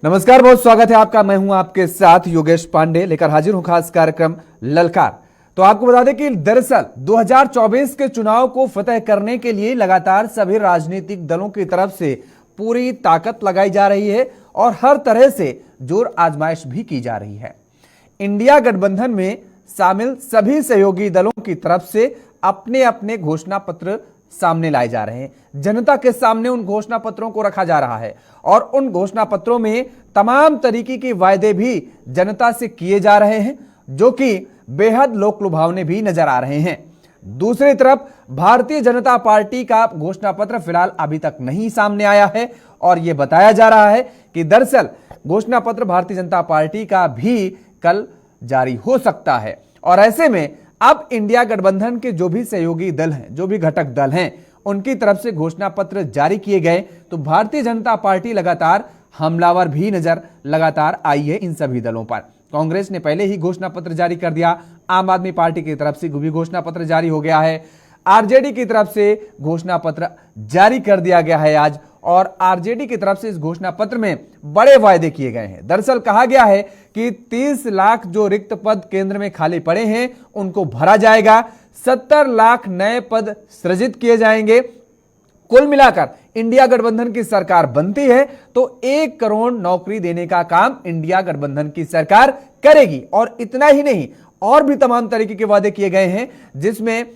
नमस्कार, बहुत स्वागत है आपका। मैं हूं आपके साथ योगेश पांडे, लेकर हाजिर हूं खास कार्यक्रम ललकार। तो आपको बता दें कि दरअसल 2024 के चुनाव को फतेह करने के लिए लगातार सभी राजनीतिक दलों की तरफ से पूरी ताकत लगाई जा रही है और हर तरह से जोर आजमाइश भी की जा रही है। इंडिया गठबंधन में शामिल सभी सहयोगी दलों की तरफ से अपने अपने घोषणा पत्र सामने लाए जा रहे हैं। जनता के सामने उन घोषणा पत्रों को रखा जा रहा है और उन घोषणा पत्रों में तमाम तरीके के वायदे भी जनता से किए जा रहे हैं, जो कि बेहद लोक लुभावने भी नजर आ रहे हैं। दूसरी तरफ भारतीय जनता पार्टी का घोषणा पत्र फिलहाल अभी तक नहीं सामने आया है और यह बताया जा रहा है कि दरअसल घोषणा पत्र भारतीय जनता पार्टी का भी कल जारी हो सकता है। और ऐसे में अब इंडिया गठबंधन के जो भी सहयोगी दल हैं, जो भी घटक दल हैं, उनकी तरफ से घोषणा पत्र जारी किए गए तो भारतीय जनता पार्टी लगातार हमलावर भी नजर लगातार आई है इन सभी दलों पर। कांग्रेस ने पहले ही घोषणा पत्र जारी कर दिया, आम आदमी पार्टी की तरफ से भी घोषणा पत्र जारी हो गया है, आरजेडी की तरफ से घोषणा पत्र जारी कर दिया गया है आज। और आरजेडी की तरफ से इस घोषणा पत्र में बड़े वायदे किए गए हैं। दरअसल कहा गया है कि 30 लाख जो रिक्त पद केंद्र में खाली पड़े हैं उनको भरा जाएगा, 70 लाख नए पद सृजित किए जाएंगे। कुल मिलाकर इंडिया गठबंधन की सरकार बनती है तो 1 करोड़ नौकरी देने का काम इंडिया गठबंधन की सरकार करेगी। और इतना ही नहीं, और भी तमाम तरीके के वादे किए गए हैं, जिसमें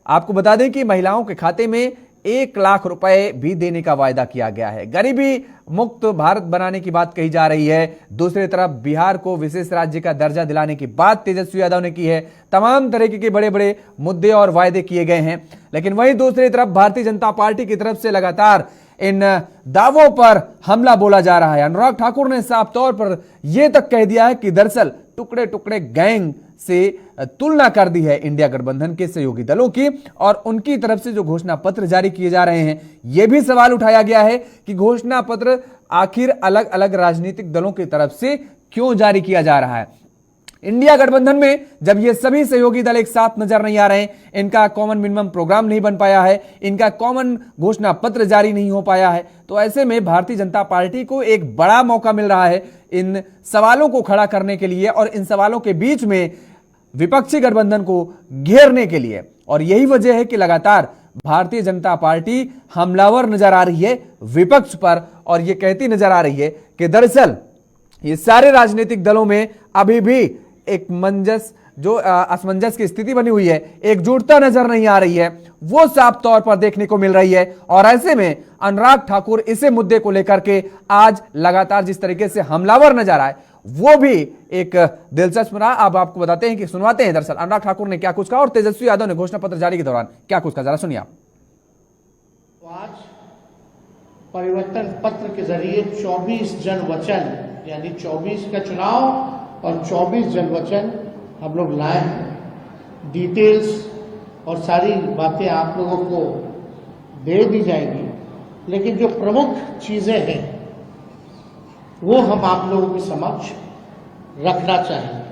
आपको बता दें कि महिलाओं के खाते में 1 लाख रुपए भी देने का वायदा किया गया है। गरीबी मुक्त भारत बनाने की बात कही जा रही है। दूसरी तरफ बिहार को विशेष राज्य का दर्जा दिलाने की बात तेजस्वी यादव ने की है। तमाम तरीके के बड़े बड़े मुद्दे और वायदे किए गए हैं। लेकिन वहीं दूसरी तरफ भारतीय जनता पार्टी की तरफ से लगातार इन दावों पर हमला बोला जा रहा है। अनुराग ठाकुर ने साफ तौर पर यह तक कह दिया है कि दरअसल टुकड़े टुकड़े गैंग से तुलना कर दी है इंडिया गठबंधन के सहयोगी दलों की। और उनकी तरफ से जो घोषणा पत्र जारी किए जा रहे हैं, यह भी सवाल उठाया गया है कि घोषणा पत्र आखिर अलग अलग राजनीतिक दलों की तरफ से क्यों जारी किया जा रहा है। इंडिया गठबंधन में जब ये सभी सहयोगी दल एक साथ नजर नहीं आ रहे हैं, इनका कॉमन मिनिमम प्रोग्राम नहीं बन पाया है, इनका कॉमन घोषणा पत्र जारी नहीं हो पाया है, तो ऐसे में भारतीय जनता पार्टी को एक बड़ा मौका मिल रहा है इन सवालों को खड़ा करने के लिए और इन सवालों के बीच में विपक्षी गठबंधन को घेरने के लिए। और यही वजह है कि लगातार भारतीय जनता पार्टी हमलावर नजर आ रही है विपक्ष पर और यह कहती नजर आ रही है कि दरअसल ये सारे राजनीतिक दलों में अभी भी एक असमंजस की स्थिति बनी हुई है, एकजुटता नजर नहीं आ रही है, वो साफ तौर पर देखने को मिल रही है। और ऐसे में अनुराग ठाकुर इसे मुद्दे को लेकर के आज लगातार जिस तरीके से हमलावर नजर आए, वो भी एक दिलचस्प रहा। अब आपको बताते हैं कि सुनवाते हैं दरअसल अनुराग ठाकुर ने क्या कुछ कहा और तेजस्वी यादव ने घोषणा पत्र जारी के दौरान क्या कुछ कहा, जरा सुनिए आप। आज परिवर्तन पत्र के जरिए 24 जन वचन, यानी 24 का चुनाव और 24 जन वचन हम लोग लाए हैं। डिटेल्स और सारी बातें आप लोगों को दे दी जाएगी, लेकिन जो प्रमुख चीजें हैं वो हम आप लोगों के समक्ष रखना चाहेंगे।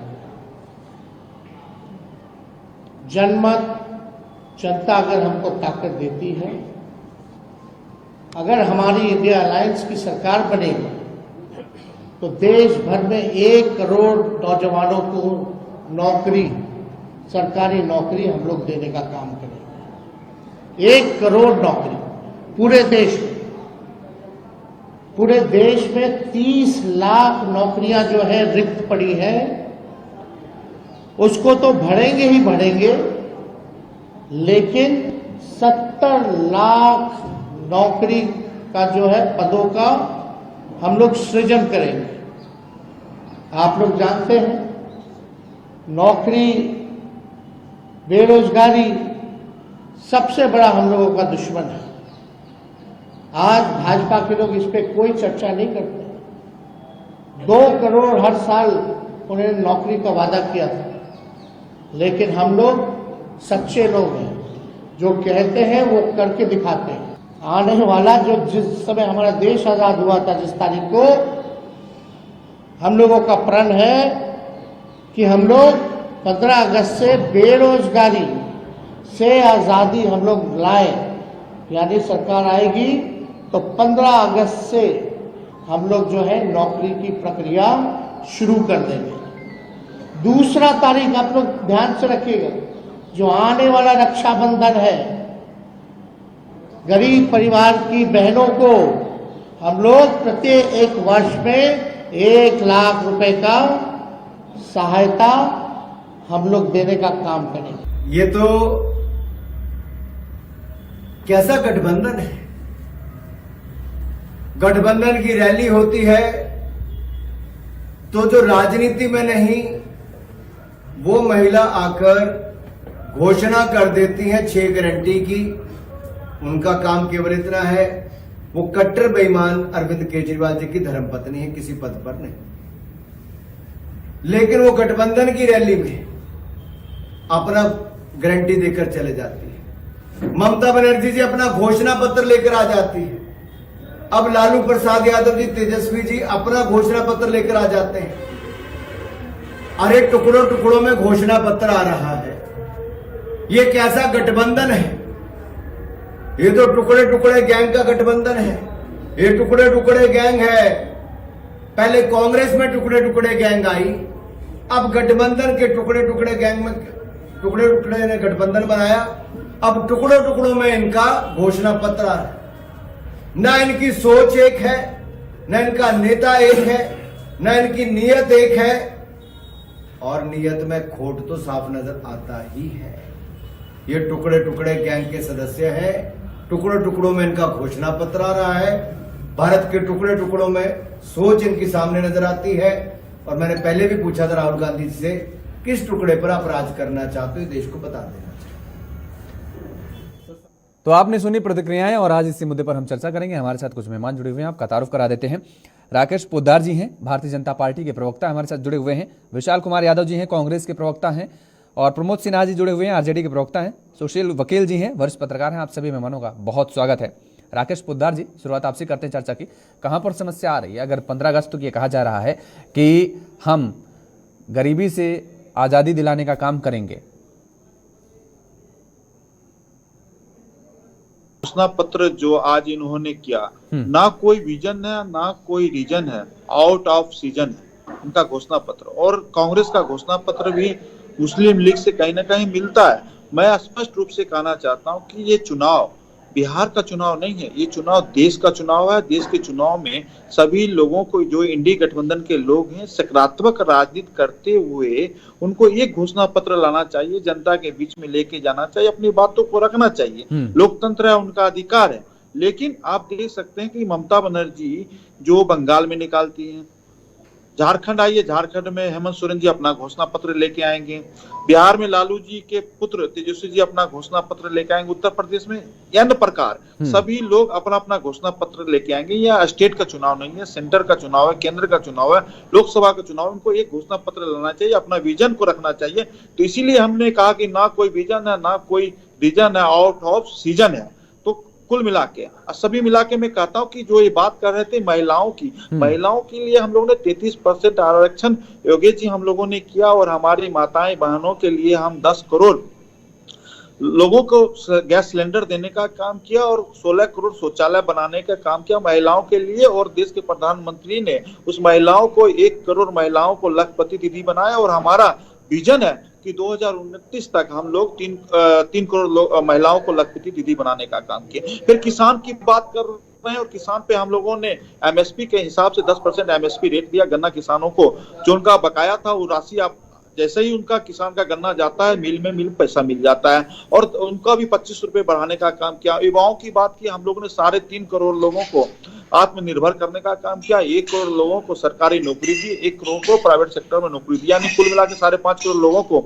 जनमत, जनता अगर हमको ताकत देती है, अगर हमारी इंडिया अलायंस की सरकार बनेगी तो देश भर में 1 करोड़ नौजवानों को नौकरी, सरकारी नौकरी हम लोग देने का काम करेंगे। 1 करोड़ नौकरी पूरे देश में। पूरे देश में 30 लाख नौकरियां जो है रिक्त पड़ी है, उसको तो भरेंगे ही भरेंगे, लेकिन 70 लाख नौकरी का जो है पदों का हम लोग सृजन करेंगे। आप लोग जानते हैं नौकरी, बेरोजगारी सबसे बड़ा हम लोगों का दुश्मन है। आज भाजपा के लोग इस पे कोई चर्चा नहीं करते। 2 करोड़ हर साल उन्होंने नौकरी का वादा किया था, लेकिन हम लोग सच्चे लोग हैं, जो कहते हैं वो करके दिखाते हैं। आने वाला जो जिस समय हमारा देश आजाद हुआ था, जिस तारीख को, हम लोगों का प्रण है कि हम लोग 15 अगस्त से बेरोजगारी से आजादी हम लोग लाए। यानी सरकार आएगी तो 15 अगस्त से हम लोग जो है नौकरी की प्रक्रिया शुरू कर देंगे। दूसरा तारीख आप लोग ध्यान से रखिएगा, जो आने वाला रक्षाबंधन है, गरीब परिवार की बहनों को हम लोग प्रत्येक एक वर्ष में 1 लाख रुपए का सहायता हम लोग देने का काम करेंगे। ये तो कैसा गठबंधन है? गठबंधन की रैली होती है तो जो राजनीति में नहीं वो महिला आकर घोषणा कर देती है 6 गारंटी की। उनका काम केवल इतना है, वो कट्टर बेईमान अरविंद केजरीवाल जी की धर्मपत्नी है, किसी पद पर नहीं। लेकिन वो गठबंधन की रैली में अपना गारंटी देकर चले जाती है। ममता बनर्जी जी अपना घोषणा पत्र लेकर आ जाती है। अब लालू प्रसाद यादव जी, तेजस्वी जी अपना घोषणा पत्र लेकर आ जाते हैं। अरे टुकड़ों टुकड़ों में घोषणा पत्र आ रहा है। ये कैसा गठबंधन है? ये तो टुकड़े टुकड़े गैंग का गठबंधन है। ये टुकड़े टुकड़े गैंग है। पहले कांग्रेस में टुकड़े टुकड़े गैंग आई, अब गठबंधन के टुकड़े टुकड़े गैंग में टुकड़े टुकड़े ने गठबंधन बनाया। अब टुकड़ों टुकड़ों में इनका घोषणा पत्र आ रहा है। न इनकी सोच एक है, न इनका नेता एक है, न इनकी नीयत एक है, और नीयत में खोट तो साफ नजर आता ही है। ये टुकड़े टुकड़े गैंग के सदस्य हैं। टुकड़ों टुकड़ों में इनका घोषणा पत्र आ रहा है। भारत के टुकड़े टुकड़ों में सोच इनकी सामने नजर आती है। और मैंने पहले भी पूछा था राहुल गांधी जी से, किस टुकड़े पर आप राज करना चाहते हो, देश को बता देना चाहिए। तो आपने सुनी प्रतिक्रियाएं और आज इसी मुद्दे पर हम चर्चा करेंगे। हमारे साथ कुछ मेहमान जुड़े हुए हैं, आपका तारुफ करा देते हैं। राकेश पोद्दार जी हैं, भारतीय जनता पार्टी के प्रवक्ता हमारे साथ जुड़े हुए हैं। विशाल कुमार यादव जी हैं, कांग्रेस के प्रवक्ता हैं। और प्रमोद सिन्हा जी जुड़े हुए हैं, आरजेडी के प्रवक्ता हैं। सुशील वकील जी हैं, वरिष्ठ पत्रकार हैं। आप सभी मेहमानों का बहुत स्वागत है। राकेश पोद्दार जी, शुरुआत आपसे करते हैं चर्चा की। कहां पर समस्या आ रही है? अगर 15 अगस्त को ये कहा जा रहा है कि हम गरीबी से आजादी दिलाने का काम करेंगे, घोषणा पत्र जो आज इन्होंने किया, ना कोई विजन है ना कोई रीजन है, आउट ऑफ सीजन है उनका घोषणा पत्र। और कांग्रेस का घोषणा पत्र भी मुस्लिम लीग से कहीं ना कहीं मिलता है। मैं स्पष्ट रूप से कहना चाहता हूं कि ये चुनाव बिहार का चुनाव नहीं है, ये चुनाव देश का चुनाव है। देश के चुनाव में सभी लोगों को, जो इंडी गठबंधन के लोग हैं, सकारात्मक राजनीति करते हुए उनको एक घोषणा पत्र लाना चाहिए, जनता के बीच में लेके जाना चाहिए, अपनी बातों को रखना चाहिए। लोकतंत्र है, उनका अधिकार है। लेकिन आप देख सकते हैं कि ममता बनर्जी जो बंगाल में निकालती हैं, झारखंड आई है, झारखंड में हेमंत सोरेन जी अपना घोषणा पत्र लेके आएंगे, बिहार में लालू जी के पुत्र तेजस्वी जी अपना घोषणा पत्र लेके आएंगे, उत्तर प्रदेश में अन्य प्रकार सभी लोग अपना अपना घोषणा पत्र लेके आएंगे। यह स्टेट का चुनाव नहीं है, सेंटर का चुनाव है, केंद्र का चुनाव है, लोकसभा का चुनाव है। उनको एक घोषणा पत्र लाना चाहिए, अपना विजन को रखना चाहिए। तो इसीलिए हमने कहा कि ना कोई विजन है ना कोई रीजन है, आउट ऑफ सीजन है। कुल मिला के सभी मिला के मैं कहता हूं कि जो ये बात कर रहे थे महिलाओं की, महिलाओं के लिए हम लोगों ने 33% आरक्षण योगेश जी हम लोगों ने किया। और हमारी माताएं बहनों के लिए हम 10 करोड़ लोगों को गैस सिलेंडर देने का काम किया और 16 करोड़ शौचालय बनाने का काम किया महिलाओं के लिए। और देश के प्रधानमंत्री ने उस महिलाओं को 1 करोड़ महिलाओं को लखपति दीदी बनाया। और हमारा विजन है कि 2029 तक हम लोग 3 करोड़ महिलाओं को लखपति दीदी बनाने का काम किया। फिर किसान की बात कर रहे हैं और किसान पे हम लोगों ने एमएसपी के हिसाब से 10% एमएसपी रेट दिया गन्ना किसानों को। जो उनका बकाया था वो राशि आप जैसे ही उनका किसान का गन्ना जाता है मिल में पैसा मिल जाता है। और उनका भी 25 रुपए बढ़ाने का काम किया। युवाओं की बात की, हम लोगों ने 3.5 करोड़ लोगों को आत्मनिर्भर करने का काम किया। 1 करोड़ लोगों को सरकारी नौकरी दी, 1 करोड़ को प्राइवेट सेक्टर में नौकरी दी, यानी कुल मिला के 5.5 करोड़ लोगों को,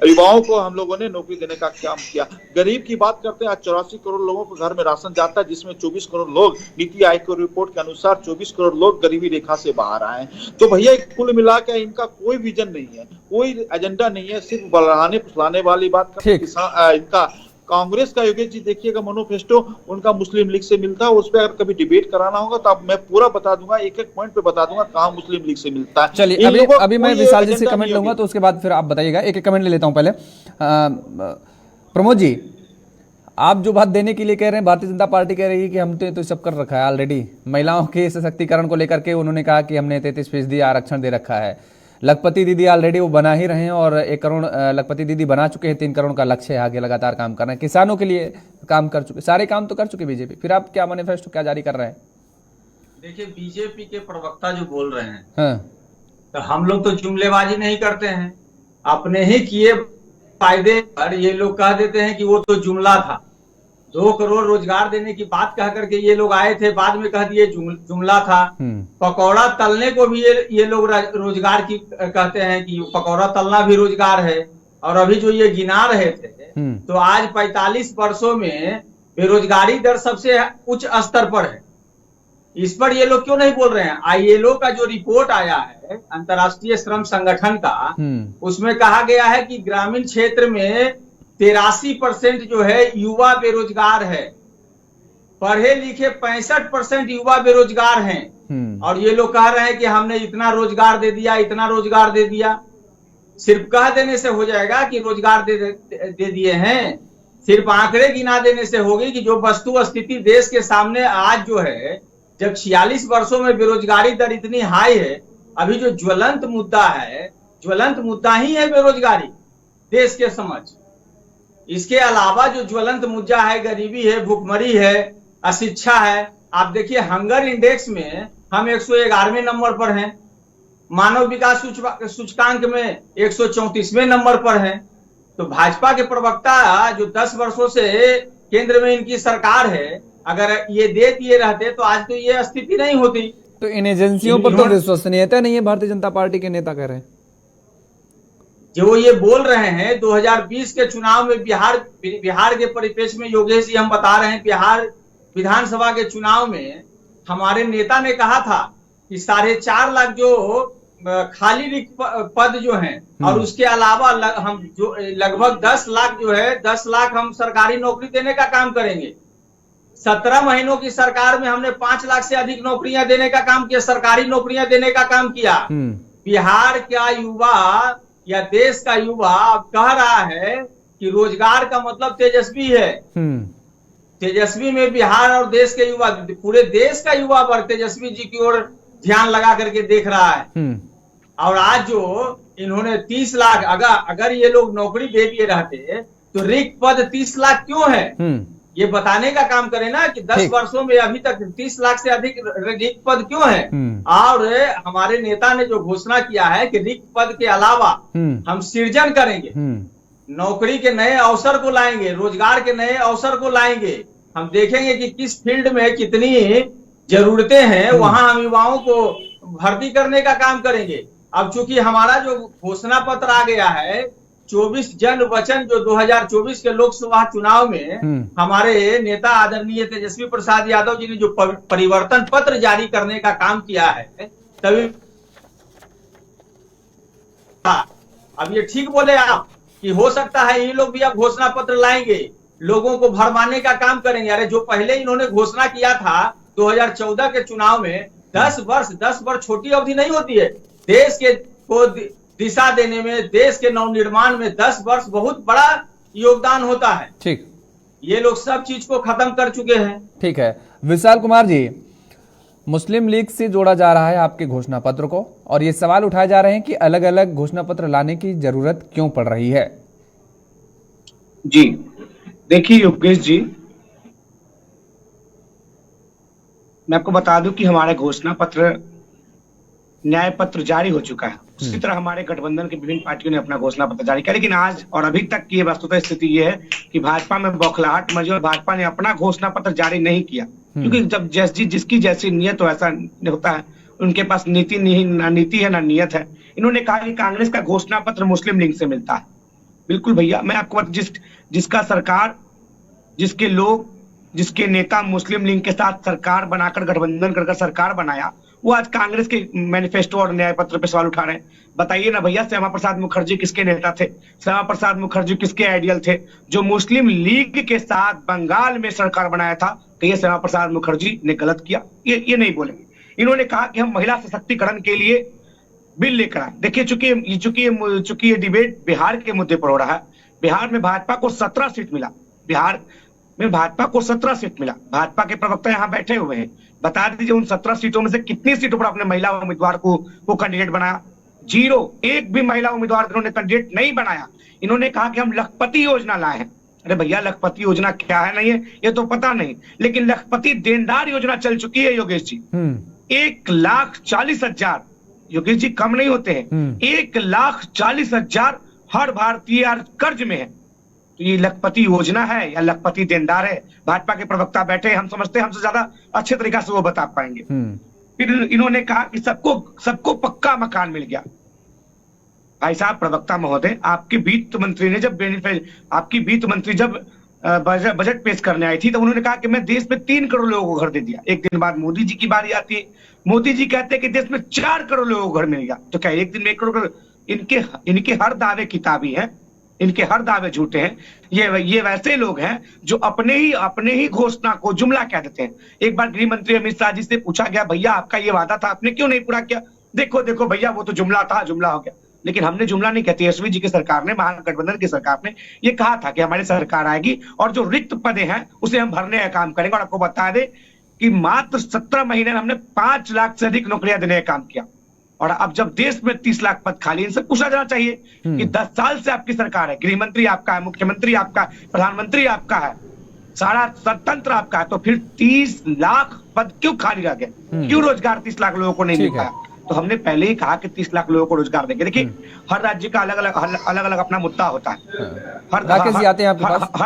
युवाओं को हम लोगों ने नौकरी देने का काम किया। गरीब की बात करते हैं, आज 84 करोड़ लोगों को घर में राशन जाता है, जिसमें 24 करोड़ लोग, नीति आयोग की रिपोर्ट के अनुसार 24 करोड़ लोग गरीबी रेखा से बाहर आए। तो भैया कुल मिला के इनका कोई विजन नहीं है, कोई एजेंडा नहीं है, सिर्फ बढ़ाने फुसलाने वाली बात कर इनका। कांग्रेस का योगेश जी देखिएगा मैनिफेस्टो उनका मुस्लिम लीग से मिलता है। उस पर अगर कभी डिबेट कराना होगा तो अब मैं पूरा बता दूंगा, एक एक पॉइंट पे बता दूंगा कहां मुस्लिम लीग से मिलता है। चलिए अभी मैं विशाल जी से कमेंट लूंगा, तो उसके बाद फिर आप बताइएगा। एक एक कमेंट ले लेता हूं पहले। प्रमोद जी, आप जो बात देने के लिए कह रहे हैं, भारतीय जनता पार्टी कह रही है कि हमने तो सब कर रखा है ऑलरेडी। महिलाओं के सशक्तिकरण को लेकर के उन्होंने कहा कि हमने 33% आरक्षण दे रखा है। लखपति दीदी ऑलरेडी वो बना ही रहे हैं और 1 करोड़ लखपति दीदी बना चुके हैं। 3 करोड़ का लक्ष्य है, आगे लगातार काम कर रहे हैं। किसानों के लिए काम कर चुके, सारे काम तो कर चुके बीजेपी। फिर आप क्या मैनिफेस्टो क्या जारी कर रहे हैं? देखिए, बीजेपी के प्रवक्ता जो बोल रहे हैं, हाँ। तो हम लोग तो जुमलेबाजी नहीं करते हैं। अपने ही किए फायदे पर ये लोग कह देते हैं कि वो तो जुमला था। 2 करोड़ रोजगार देने की बात कह करके ये लोग आए थे, बाद में कह दिए जुमला था। पकौड़ा तलने को भी ये लोग रोजगार की कहते हैं कि पकौड़ा तलना भी रोजगार है। और अभी जो ये गिना रहे थे, तो आज 45 वर्षों में बेरोजगारी दर सबसे उच्च स्तर पर है। इस पर ये लोग क्यों नहीं बोल रहे हैं? आईएलओ का जो रिपोर्ट आया है, अंतर्राष्ट्रीय श्रम संगठन का, उसमें कहा गया है कि ग्रामीण क्षेत्र में 83% जो है युवा बेरोजगार है। पढ़े लिखे 65% युवा बेरोजगार हैं। और ये लोग कह रहे हैं कि हमने इतना रोजगार दे दिया, इतना रोजगार दे दिया। सिर्फ कह देने से हो जाएगा कि रोजगार दे दिए हैं? सिर्फ आंकड़े गिना देने से होगी कि जो वस्तु स्थिति देश के सामने आज जो है, जब 46 वर्षों में बेरोजगारी दर इतनी हाई है, अभी जो ज्वलंत मुद्दा है, ज्वलंत मुद्दा ही है बेरोजगारी देश के समझ। इसके अलावा जो ज्वलंत मुद्दा है, गरीबी है, भुखमरी है, अशिक्षा है। आप देखिए, हंगर इंडेक्स में हम 111वें नंबर पर हैं। मानव विकास सूचकांक में 134वें नंबर पर हैं। तो भाजपा के प्रवक्ता जो 10 वर्षों से केंद्र में इनकी सरकार है, अगर ये दे दिए रहते तो आज तो ये स्थिति नहीं होती। तो इन एजेंसियों पर तो विश्वसनीयता नहीं है, भारतीय जनता पार्टी के नेता कह रहे हैं। जो ये बोल रहे हैं 2020 के चुनाव में बिहार के परिप्रेक्ष्य में, योगेश जी हम बता रहे हैं, बिहार विधानसभा के चुनाव में हमारे नेता ने कहा था कि 4.5 लाख जो खाली रिक्त पद जो हैं, और उसके अलावा हम जो लगभग 10 लाख जो है, 10 लाख हम सरकारी नौकरी देने का काम करेंगे। 17 महीनों की सरकार में हमने 5 लाख से अधिक नौकरियां देने का काम किया, सरकारी नौकरियां देने का काम किया। बिहार का युवा या देश का युवा अब कह रहा है कि रोजगार का मतलब तेजस्वी है। तेजस्वी में बिहार और देश के युवा, पूरे देश का युवा पर तेजस्वी जी की ओर ध्यान लगा करके देख रहा है। और आज जो इन्होंने 30 लाख, अगर ये लोग नौकरी दे दिए रहते तो रिक्त पद 30 लाख क्यों है, ये बताने का काम करे ना कि 10 वर्षों में अभी तक 30 लाख से अधिक रिक्त पद क्यों है। और हमारे नेता ने जो घोषणा किया है कि रिक्त पद के अलावा हम सृजन करेंगे, नौकरी के नए अवसर को लाएंगे, रोजगार के नए अवसर को लाएंगे। हम देखेंगे कि किस फील्ड में कितनी जरूरतें हैं, वहां हम युवाओं को भर्ती करने का काम करेंगे। अब चूंकि हमारा जो घोषणा पत्र आ गया है, 24 जन वचन, जो 2024 के लोकसभा चुनाव में हमारे नेता आदरणीय तेजस्वी प्रसाद यादव जी ने जो परिवर्तन पत्र जारी करने का काम किया है, तभी अब ये ठीक बोले आप कि हो सकता है ये लोग भी अब घोषणा पत्र लाएंगे, लोगों को भरमाने का काम करेंगे। अरे जो पहले इन्होंने घोषणा किया था 2014 के चुनाव में, 10 वर्ष छोटी अवधि नहीं होती है। देश के को दिशा देने में, देश के नवनिर्माण में 10 वर्ष बहुत बड़ा योगदान होता है। ठीक, ये लोग सब चीज को खत्म कर चुके हैं। ठीक है विशाल कुमार जी, मुस्लिम लीग से जोड़ा जा रहा है आपके घोषणा पत्र को, और ये सवाल उठाए जा रहे हैं कि अलग अलग घोषणा पत्र लाने की जरूरत क्यों पड़ रही है? जी देखिए योगेश जी, मैं आपको बता दूं कि हमारे घोषणा पत्र, न्याय पत्र जारी हो चुका है। उसी तरह हमारे गठबंधन के विभिन्न पार्टियों ने अपना घोषणा पत्र जारी किया, लेकिन आज और अभी तक की वस्तुतः स्थिति ये है कि भाजपा में बौखलाहट मची और भाजपा ने अपना घोषणा पत्र जारी नहीं किया। क्योंकि जब जिसकी जैसी नियत हो ऐसा होता है, उनके पास नीति नहीं, ना नीति है ना नियत है। इन्होंने कहा कि कांग्रेस का घोषणा पत्र मुस्लिम लीग से मिलता है। बिल्कुल भैया, मैं आपको जिसका सरकार, जिसके लोग, जिसके नेता मुस्लिम लीग के साथ सरकार बनाकर, गठबंधन कर सरकार बनाया, वो आज कांग्रेस के मैनिफेस्टो और न्याय पत्र पे सवाल उठा रहे हैं। बताइए ना भैया, श्यामा प्रसाद मुखर्जी किसके नेता थे? श्यामा प्रसाद मुखर्जी किसके आइडियल थे? जो मुस्लिम लीग के साथ बंगाल में सरकार बनाया था, तो ये श्यामा प्रसाद मुखर्जी ने गलत किया, ये नहीं बोलेंगे। इन्होंने कहा कि हम महिला सशक्तिकरण के लिए बिल लेकर आए। देखिए, चूंकि ये डिबेट बिहार के मुद्दे पर हो रहा है, बिहार में भाजपा को 17 सीट मिला। बिहार में भाजपा को 17 सीट मिला। भाजपा के प्रवक्ता यहाँ बैठे हुए हैं, बता दीजिए उन 17 सीटों में से कितनी सीटों पर अपने महिला उम्मीदवार को कैंडिडेट बनाया? 0, एक भी महिला उम्मीदवार इन्होंने कैंडिडेट नहीं बनाया। इन्होंने कहा कि हम लखपति योजना लाए हैं। अरे भैया, लखपति योजना क्या है नहीं है ये तो पता नहीं, लेकिन लखपति देनदार योजना चल चुकी है योगेश जी। 1,40,000 योगेश जी कम नहीं होते हैं, 1,40,000 हर भारतीय कर्ज में है। तो ये लखपति योजना है या लखपति देनदार है? भाजपा के प्रवक्ता बैठे, हम समझते हैं हमसे ज्यादा अच्छे तरीका से वो बता पाएंगे। फिर इन्होंने कहा कि सबको पक्का मकान मिल गया। भाई साहब प्रवक्ता महोदय, आपके वित्त मंत्री ने जब बजट पेश करने आई थी तो उन्होंने कहा कि मैं देश में 3 करोड़ लोगों को घर दे दिया। एक दिन बाद मोदी जी की बारी आती है, मोदी जी कहते हैं कि देश में 4 करोड़ लोगों को घर मिल गया। तो क्या एक दिन में 1 करोड़? इनके हर दावे किताबी हैं, इनके हर दावे झूठे हैं। ये वैसे लोग हैं जो अपने ही घोषणा को जुमला कह देते हैं। एक बार गृह मंत्री अमित शाह जी से पूछा गया, भैया आपका ये वादा था, आपने क्यों नहीं पूरा किया? देखो भैया, वो तो जुमला था, जुमला हो गया। लेकिन हमने जुमला नहीं कहती, तेजस्वी जी की सरकार ने, महागठबंधन की सरकार ने ये कहा था कि हमारी सरकार आएगी और जो रिक्त पदे हैं उसे हम भरने का काम करेंगे। और आपको बता दें कि मात्र 17 महीने में हमने 5 लाख से अधिक नौकरियां देने का काम किया। और अब जब देश में 30 लाख पद खाली, इनसे पूछा जाना चाहिए कि 10 साल से आपकी सरकार है, गृह मंत्री आपका है, मुख्यमंत्री आपका है, प्रधानमंत्री आपका है, सारा तंत्र आपका है, तो फिर 30 लाख पद क्यों खाली रह गए? क्यों रोजगार 30 लाख लोगों को नहीं मिल पाया? तो हमने पहले ही कहा कि 30 लाख लोगों को रोजगार देंगे। देखिए, हर राज्य का अलग अलग अपना मुद्दा होता है, हर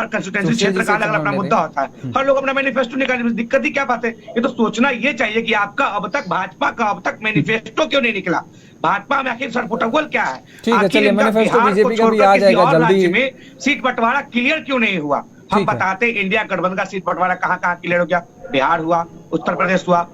कंस्टिट्यूएंसी क्षेत्र का अलग अलग अपना मुद्दा होता है, हर लोग अपना मैनिफेस्टो निकाले। दिक्कत ही क्या बात है? ये तो सोचना ये चाहिए कि भाजपा का अब तक मैनिफेस्टो क्यों नहीं निकला? भाजपा में आखिर सरपुटगोल क्या है? चलिए, मैनिफेस्टो बीजेपी का भी आ जाएगा जल्दी। में सीट बंटवारा क्लियर क्यों नहीं हुआ? हम बताते इंडिया गठबंधन का सीट बंटवारा कहाँ क्लियर हो गया? बिहार हुआ, उत्तर प्रदेश हुआ,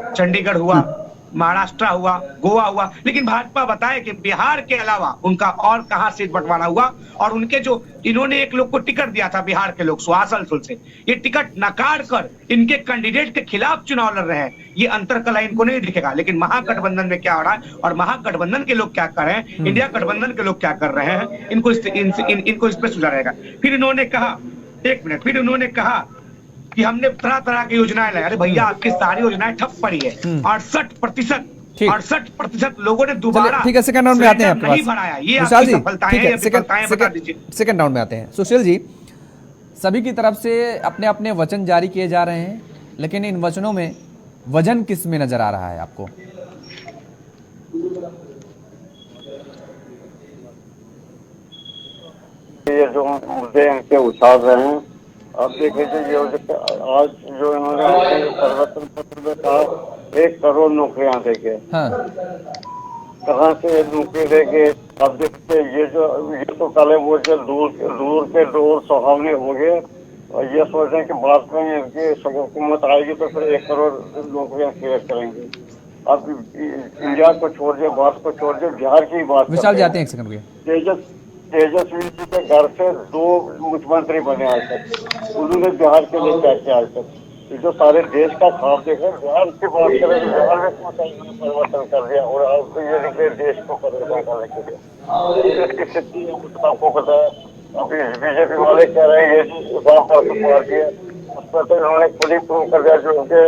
चंडीगढ़ हुआ, महाराष्ट्र हुआ, गोवा हुआ। लेकिन भाजपा बताए कि बिहार के अलावा उनका और कहां सीट बंटवारा हुआ? और उनके जो इन्होंने एक लोग को टिकट दिया था, बिहार के लोग सुहास अल्सुल से, ये टिकट नकार कर इनके कैंडिडेट के खिलाफ चुनाव लड़ रहे हैं। ये अंतर कला इनको नहीं दिखेगा। लेकिन महागठबंधन में क्या हो रहा है और महागठबंधन के लोग क्या कर रहे हैं, इंडिया गठबंधन के लोग क्या कर रहे हैं, इनको इस पर सुझाव रहेगा। फिर इन्होंने कहा, एक मिनट, फिर उन्होंने कहा कि हमने तरह तरह की योजनाएं लाई। अरे भैया, आपकी सारी योजनाएं ठप पड़ी है। 68% लोगों ने दोबारा ठीक है, सेकंड राउंड में आते हैं, नहीं भराया। ये आपकी सफलताएं हैं या विफलताएं बता दीजिए। सेकंड राउंड में आते हैं। सुशील जी, सभी की तरफ से अपने अपने वचन जारी किए जा रहे हैं, लेकिन इन वचनों में वजन किस में नजर आ रहा है आपको? ये जो मुद्दे इनके उछाल रहे हैं, अब देख लीजिए, आज जो इन्होंने परिवर्तन पत्र में कहा 1 करोड़ नौकरियां देंगे, कहाँ से नौकरी देंगे? अब देखते ये तो पहले वो जो दूर के दौर सुहावने हो गए और ये सोच रहे हैं कि बाद में इनकी हुकूमत आएगी तो फिर 1 करोड़ नौकरियां क्रिएट करेंगे। अब इंडिया को छोड़ दिए, बात को छोड़ दिए, बिहार की बात विशाल जाते हैं, एक सेकंड। तेजस्वी जी के घर से 2 मुख्यमंत्री बने आज तक, उन्होंने बिहार के लिए क्या किया आज तक? जो सारे देश का ख्वाब देखे, बिहार की बात करें, बिहार में कौन सा परिवर्तन कर दिया और अब तो ये निकले देश को परिवर्तन करने के लिए। इसकी स्थिति आपको पता है। अभी बीजेपी वाले कह रहे हैं ये पार्टी है, उस पर तो इन्होंने खुद ही प्रूव कर दिया। जो उनके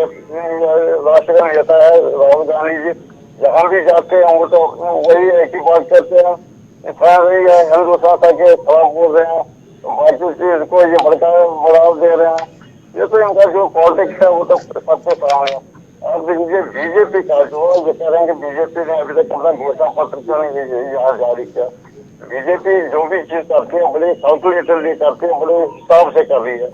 राष्ट्रीय नेता है राहुल गांधी जी, जहाँ भी जाते हैं वो तो वही एक ही बात करते हैं, हिंदुस्तान के खिलाफ बोल रहे हैं, बाकी चीज को ये बढ़ावा दे रहे हैं। ये तो इनका जो पॉलिटिक्स है वो तो सबके सामने है। अब देखिए बीजेपी का जो ये कह रहे हैं कि बीजेपी ने अभी तक अपना घोषणा पत्र क्यों नहीं यहाँ जारी किया? बीजेपी जो भी चीज करती है बड़े कैलकुलेटरली करती है, बड़े हिसाब से कर रही है।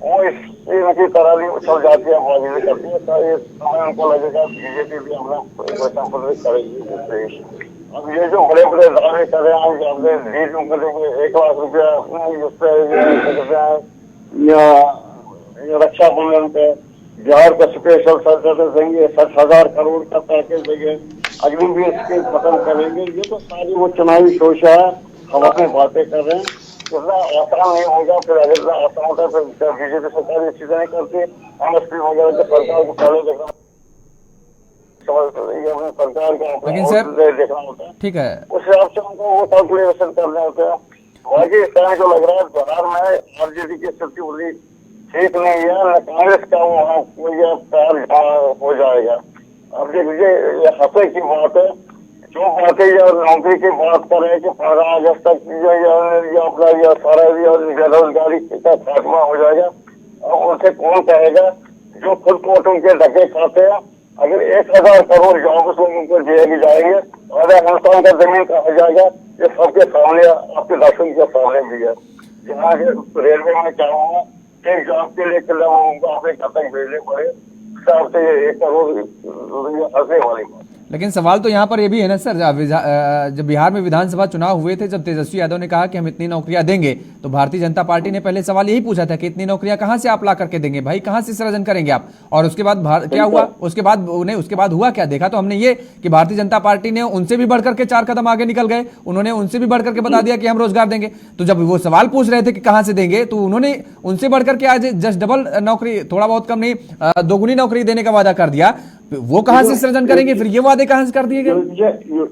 वो इनकी तरह भी उछल जाती है, बाजी भी करती है। तो ये समय उनको लगेगा बीजेपी भी अपना घोषणा पत्र करेगी। अब ये जो बड़े बड़े दावे कर रहे हैं कि हमने लीड करेंगे 1 लाख रुपया रक्षा बंधन पे, बिहार का स्पेशल सर्जन देंगे, 60,000 करोड़ का पैकेज देंगे, अग्निवीर स्कीम खत्म करेंगे। ये तो सारी वो चुनावी शोषा है, हवा में बातें कर रहे हैं। इतना आसान नहीं होगा। फिर अगर इतना आसान होता है फिर बीजेपी सरकार ये चीजें नहीं करती। एमएसपी वगैरह के सरकार को पहले देखना, सरकार का देखना होता है। ठीक है, उस हिसाब से उनको वो कैलकुलेशन करने होते हैं। बाकी इस तरह को लग रहा है बिहार में आरजेडी की स्थिति बड़ी ठीक नहीं है, न कांग्रेस का वहाँ कोई पैर हो जाएगा। अब देख लीजिए, ये हंसे की बात है, जो बातें या नौकरी की बात कर रहे हैं कि 15 अगस्त तक अपना सारा बेरोजगारी का खात्मा हो जाएगा, और उनसे कौन कहेगा जो खुद कोर्ट उनके धक्के खाते हैं। अगर 1000 करोड़ जॉब्स उनको दिए जाएंगे, आधा हिंदुस्तान का जमीन कहा जाएगा, ये सबके सामने, आपके दर्शन के सामने भी है। जहाँ रेलवे में क्या हुआ, एक जॉब के लिए अपने घर तक भेजने पड़े, हिसाब से 1 करोड़ हंसे वाली बात। लेकिन सवाल तो यहाँ पर ये भी है ना सर, जब बिहार में विधानसभा चुनाव हुए थे, जब तेजस्वी यादव ने कहा कि हम इतनी नौकरियां देंगे, तो भारतीय जनता पार्टी ने पहले सवाल यही पूछा था कि इतनी नौकरियां कहां से आप ला करके देंगे भाई, कहां से सृजन करेंगे आप। और उसके बाद क्या हुआ, उसके बाद हुआ क्या, देखा तो हमने ये कि भारतीय जनता पार्टी ने उनसे भी बढ़कर के 4 कदम आगे निकल गए, उन्होंने उनसे भी बढ़कर के बता दिया कि हम रोजगार देंगे। तो जब वो सवाल पूछ रहे थे कि कहां से देंगे, तो उन्होंने उनसे बढ़कर के आज जस्ट डबल नौकरी, थोड़ा बहुत कम नहीं, 2 नौकरी देने का वादा कर दिया। वो कहां से सृजन करेंगे, फिर ये वादे कहां से कर दिए गए।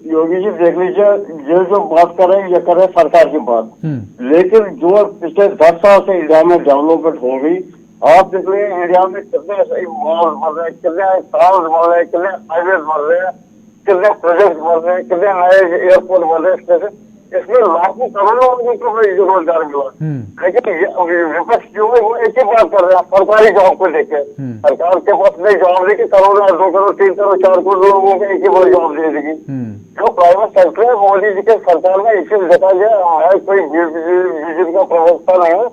योगी जी देख लीजिए, ये जो बात कर रहे हैं ये कर रहे हैं सरकार की बात, लेकिन जो पिछले 10 साल से इंडिया में डेवलपमेंट हो गई, आप देख लीजिए इंडिया में कितने मॉल बन रहे हैं, कितने टाउन बन रहे हैं, कितने हाईवे बन रहे हैं, कितने प्रोजेक्ट बन रहे हैं, कितने नए एयरपोर्ट बन रहे हैं, इसमें लाखों करोड़ों लोगों को रोजगार मिला। लेकिन विपक्ष जो है वो एक ही बात कर रहे हैं, सरकारी जॉब को लेकर। सरकार के पास नहीं जॉब देगी, करोड़ 2 करोड़ 3 करोड़ 4 करोड़ लोगों को एक ही बार जॉब दे देगी। जो प्राइवेट सेक्टर है, मोदी जी के सरकार में इसे देखा गया, कोई बीजेपी का प्रवक्ता नहीं है,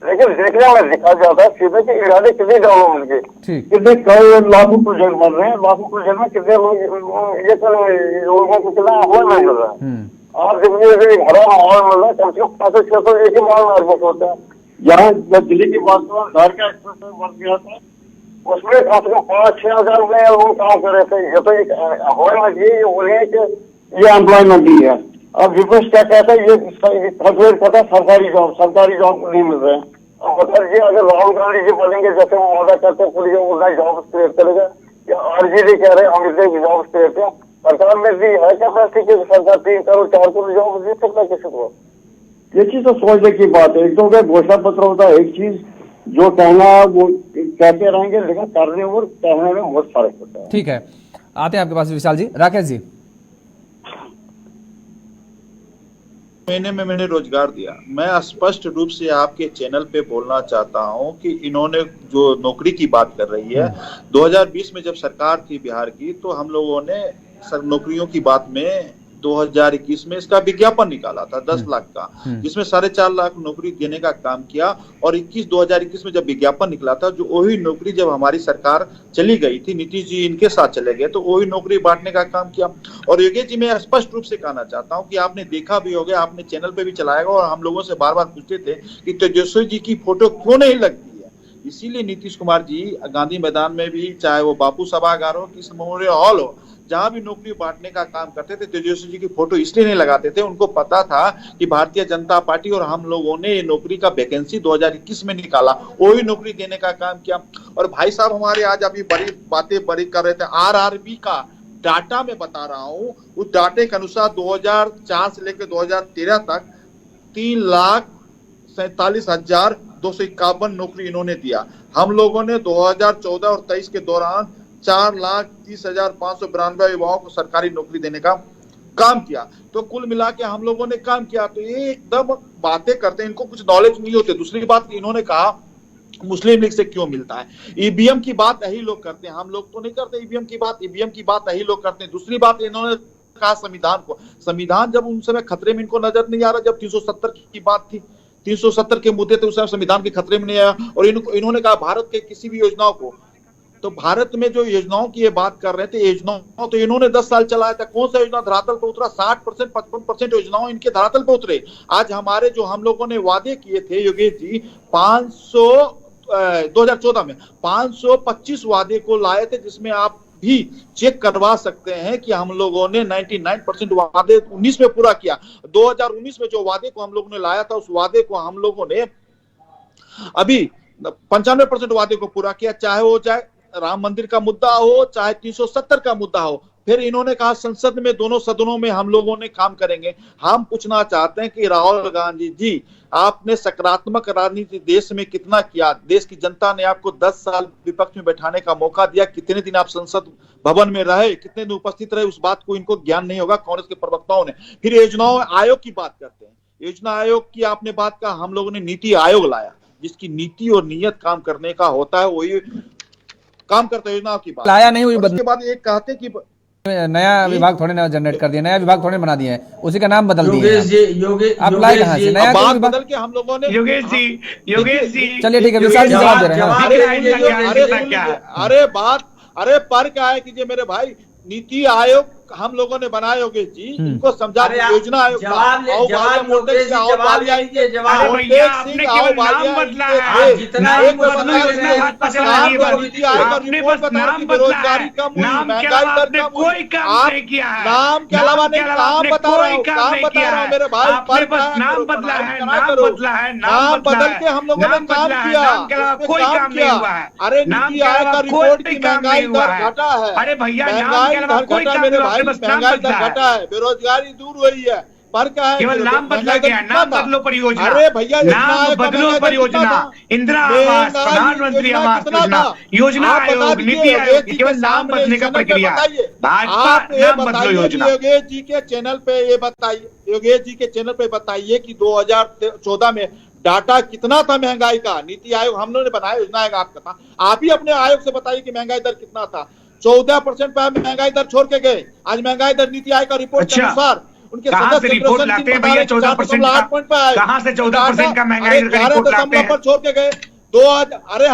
लेकिन देखने में दिखा जाता है सीधे कि इरादे कितने डेवलपमेंट के, कितने करोड़ लाखों प्रोजेक्ट बन रहे हैं, लाखों प्रोजेक्ट में कितने लोगों को कितना एम्प्लॉयमेंट मिल रहा है। आप देखिए भरा माहौल मिल रहा है, कम से कम 500-600 एक ही माहौल में एडमिट होता है। यहाँ जब दिल्ली की बात करो, घर का एक्सप्रेस बन गया था, उसमें कम से कम 5-6 हजार लोग काम कर रहे थे। ये तो एक एम्प्लॉयमेंट, ये बोले कि ये एम्प्लॉयमेंट ही है। अब विपक्ष क्या कहता है, ये कहता है सरकारी जॉब नहीं मिल रहे हैं। अब बताइए, अगर राहुल गांधी जी बोलेंगे जैसे वो वादा करते हैं पुलिस उतना जॉब क्रिएट करेगा, या आरजेडी कह रहे हैं हम इतने जॉब क्रिएट करें, सरकार में भी है कैपेसिटी की सरकार 3 करोड़ 4 करोड़ जॉब दे सकता है किसी को। ये चीज तो सोचने की बात है। एक तो घोषणा पत्र होता है एक चीज, जो कहना वो कहते रहेंगे, लेकिन करने और कहने में बहुत फर्क होता है। ठीक है, आते हैं आपके पास विशाल जी। राकेश जी, महीने में मैंने रोजगार दिया। मैं स्पष्ट रूप से आपके चैनल पे बोलना चाहता हूं कि इन्होंने जो नौकरी की बात कर रही है, 2020 में जब सरकार थी बिहार की, तो हम लोगों ने नौकरियों की बात में 2021 में इसका विज्ञापन निकाला था 10 लाख का, जिसमें 4.5 लाख नौकरी देने का काम किया। और 2021 में जब विज्ञापन निकला था, जो वही नौकरी जब हमारी सरकार चली गई थी, नीतीश जी इनके साथ चले गए, तो वही नौकरी बांटने का काम किया। और योगेश जी, मैं स्पष्ट रूप से कहना चाहता हूँ कि आपने देखा भी होगा, आपने चैनल पे भी चलाएगा, और हम लोगों से बार बार पूछते थे कि तेजस्वी जी की फोटो क्यों नहीं लगती है। इसीलिए नीतीश कुमार जी गांधी मैदान में भी, चाहे वो बापू सभागार हो, कृष्ण मेमोरियल हॉल हो, जहां भी नौकरी बांटने का काम करते थे, तेजस्वी जी की फोटो इसलिए नहीं लगाते थे, उनको पता था कि भारतीय जनता पार्टी और हम लोगों ने नौकरी का वैकेंसी 2021 में निकाला, वही नौकरी देने का काम किया। और भाई साहब हमारे आज अभी बड़ी बातें कर रहे थे, आरआरबी का डाटा मैं बता रहा हूं, उस डाटे के अनुसार 2004 से लेकर 2013 तक 3,47,251 नौकरी इन्होंने दिया। हम लोगों ने 2014 और 23 के दौरान 4,30,592 युवाओं को सरकारी नौकरी देने का काम किया। तो कुल मिला के हम लोगों ने काम किया। तो ये एकदम बातें करते हैं, इनको कुछ नॉलेज नहीं होते। दूसरी बात, इन्होंने कहा मुस्लिम लीग से क्यों मिलता है, ईवीएम की बात यही लोग करते हैं, हम लोग तो नहीं करते ईवीएम की बात यही लोग करते हैं। दूसरी बात, इन्होंने कहा संविधान जब उन समय खतरे में इनको नजर नहीं आ रहा, जब 370 की बात थी, 370 के मुद्दे थे, उस समय संविधान के खतरे में नहीं आया। और इन्होंने कहा भारत के किसी भी योजनाओं को, तो भारत में जो योजनाओं की ये बात कर रहे थे, योजनाओं तो इन्होंने 10 साल चलाया था, कौन सा योजना धरातल पे उतरा? 60% 55% योजनाओं इनके धरातल पे उतरे। आज हमारे जो हम लोगों ने वादे किए थे योगेश जी, 2014 में 525 वादे को लाए थे, जिसमें आप भी चेक करवा सकते हैं कि हम लोगों ने 99% वादे 19 में पूरा किया। 2019 में जो वादे को हम लोगों ने लाया था, उस वादे को हम लोगों ने अभी 95% वादे को पूरा किया। चाहे वो राम मंदिर का मुद्दा हो, चाहे 370 का मुद्दा हो, फिर इन्होंने कहा संसद में दोनों सदनों में हम लोगों ने काम करेंगे। हम पूछना चाहते हैं कि राहुल गांधी जी, आपने सकारात्मक राजनीति देश में कितना किया? देश की जनता ने आपको 10 साल विपक्ष में बैठाने का मौका दिया, कितने दिन आप संसद भवन में रहे, कितने दिन उपस्थित रहे, उस बात को इनको ज्ञान नहीं होगा कांग्रेस के प्रवक्ताओं ने। फिर योजनाओं आयोग की बात करते हैं, योजना आयोग की आपने बात कहा, हम लोगों ने नीति आयोग लाया, जिसकी नीति और नियत काम करने का होता है, वही काम करता है। योजनाओं की बात लाया नहीं हुई, उसके बाद एक कहते कि नया विभाग थोड़े नया जनरेट कर दिया, नया विभाग थोड़े बना दिया है, उसी का नाम बदल दिया योगेश जी, आप लाए कहाँ से नया बात विभाग? बदल के हम लोगों ने योगेश जी चलिए ठीक है, विशाल जी जवाब दे रहे हैं। अरे पर क्या है कि मेरे भाई, नीति आयोग हम लोगों ने बनाया योगेश जी, इनको समझा योजना आयोग बेरोजगारी कम हुई, महंगाई दर कम हुई, नाम के अलावा नहीं, काम बता रहा हूँ मेरे भाई, नाम बदल के हम लोगों ने काम किया, कोई काम नहीं हुआ है। अरे नीति आयोग का रिपोर्ट की महंगाई दर घटा है, अरे भैया महंगाई दर घटा मेरे भाई, महंगाई दर घटा है, बेरोजगारी दूर हुई है, पर क्या है केवल नाम बदला गया, नाम बदलो परियोजना। अरे भैया, नाम बदलो परियोजना, इंदिरा आवास, प्रधानमंत्री आवास योजना, योजना आयोग, नीति आयोग, केवल नाम बदलने का प्रक्रिया। भाजपा नाम बदलो योजना। योगेश जी के चैनल पे ये बताइए, योगेश जी के चैनल पे बताइए कि 2014 में डाटा कितना था महंगाई का? नीति आयोग हम लोगों ने बनाया, योजना आयोग आपका था, आप ही अपने आयोग से बताइए कि महंगाई दर कितना था। 14% पे महंगाई दर छोड़ के गए, आज महंगाई दर नीति आयोग का रिपोर्ट के अनुसार उनके कहां से रिपोर्ट लाते हैं भैया? 14% कहां से 14% का महंगाई दर का रिपोर्ट लाते हैं? पर छोड़ के गए 2000। अरे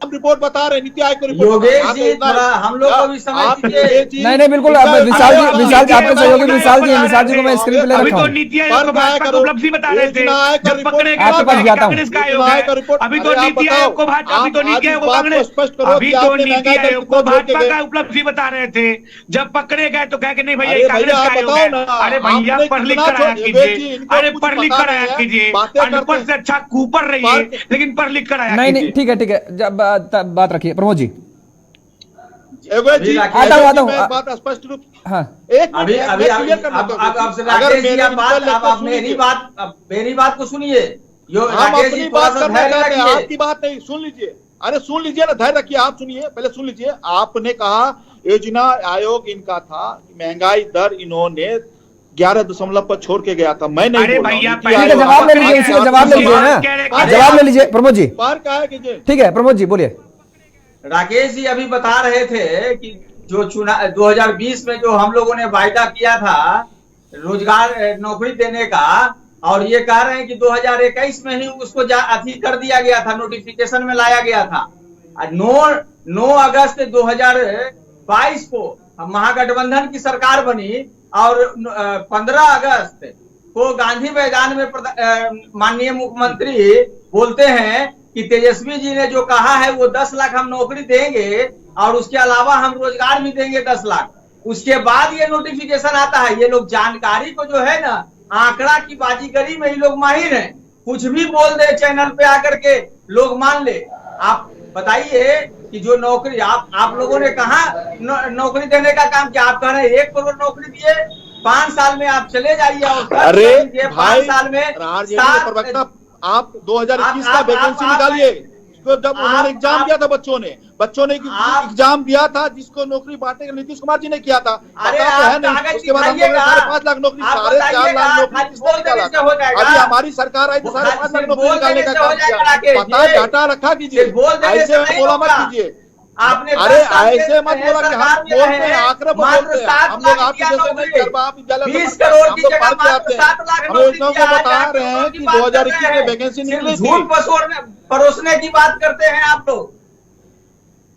हम रिपोर्ट बता रहे, नीति आयोग को रिपोर्ट। योगेश जी थोड़ा हम लोग को भी समझ दीजिए। नहीं बिल्कुल, विशाल जी आपके सहयोगी विशाल जी को मैं स्क्रीन पे ले अभी रखा तो हूँ। नीति आयोग को भाजपा को उपलब्धि बता रहे थे, जब पकड़े गए आपके पास जाता हूँ। कांग्रेस का आयोग है। अभी तो नीति आयोग को भाजपा, अभी तो नीति आयोग को कांग्रेस, अभी तो नीति आयोग को भाजपा का उपलब्धि बता रहे थे, जब पकड़े गए तो कह के नहीं भैया कांग्रेस का आयोग है। अरे भैया पढ़ लिख कर आया कीजिए, अरे पढ़ लिख कर आया कीजिए, अनपढ़ से अच्छा कूपर रहिए, लेकिन पढ़ लिख कर आया कीजिए। नहीं ठीक है, जब बात रखिए प्रमोद जी। आता हूँ बात स्पष्ट रूप। हाँ, अभी आपसे राकेश जी आप मेरी बात को सुनिए। हम अपनी बात करना चाहते हैं, आपकी बात नहीं। सुन लीजिए, अरे सुन लीजिए ना, धैर्य रखिए, आप सुनिए, पहले सुन लीजिए। आपने कहा योजना आयोग इनका था, महंगाई दर इन्होंने 11 पर छोड़ के गया था। मैं नहीं बोल रहा हूं। जवाब ले लीजिए, जवाब ले लीजिए ना, जवाब ले लीजिए प्रमोद जी। पर क्या है कि ठीक है प्रमोद जी बोलिए। राकेश जी अभी बता रहे थे कि जो चुनाव 2020 में जो हम लोगों ने वायदा किया था रोजगार नौकरी देने का, और ये कह रहे हैं कि 2021 में ही उसको अथी कर दिया गया था, नोटिफिकेशन में लाया गया था। 9 अगस्त 2022 को महागठबंधन की सरकार बनी और 15 अगस्त को गांधी मैदान में माननीय मुख्यमंत्री बोलते हैं कि तेजस्वी जी ने जो कहा है वो 10 लाख हम नौकरी देंगे और उसके अलावा हम रोजगार भी देंगे 10 लाख। उसके बाद ये नोटिफिकेशन आता है। ये लोग जानकारी को जो है ना, आंकड़ा की बाजीगरी में ही लोग माहिर हैं, कुछ भी बोल दे चैनल पे आकर के लोग मान ले। आप बताइए कि जो नौकरी आप लोगों ने कहा नौकरी देने का काम किया। आप कह रहे हैं 1 करोड़ नौकरी दिए, 5 साल में आप चले जाइए और 5 साल में आप 2021 का वैकेंसी निकालिए। जब उन्होंने एग्जाम दिया था, बच्चों ने एग्जाम दिया था, जिसको नौकरी बांटने का नीतीश कुमार जी ने किया था। अरे उसके बाद हम 5.5 लाख नौकरी, 4.5 लाख नौकरी। अभी हमारी सरकार आई तो 5.5 लाख नौकरी निकालने का काम किया। पता डाटा रखा कीजिए, ऐसे बोला मत कीजिए। आपने अरे ऐसे मत बोला कि हम बोलते हैं, आंकड़े बोलते हैं। हम लोग आपके जैसे नहीं कर पा, आप विद्यालय 20 करोड़ की जगह आते हैं। हम योजनाओं को बता रहे हैं कि 2021 में वैकेंसी निकली थी। झूठ परोसने की बात करते हैं आप लोग।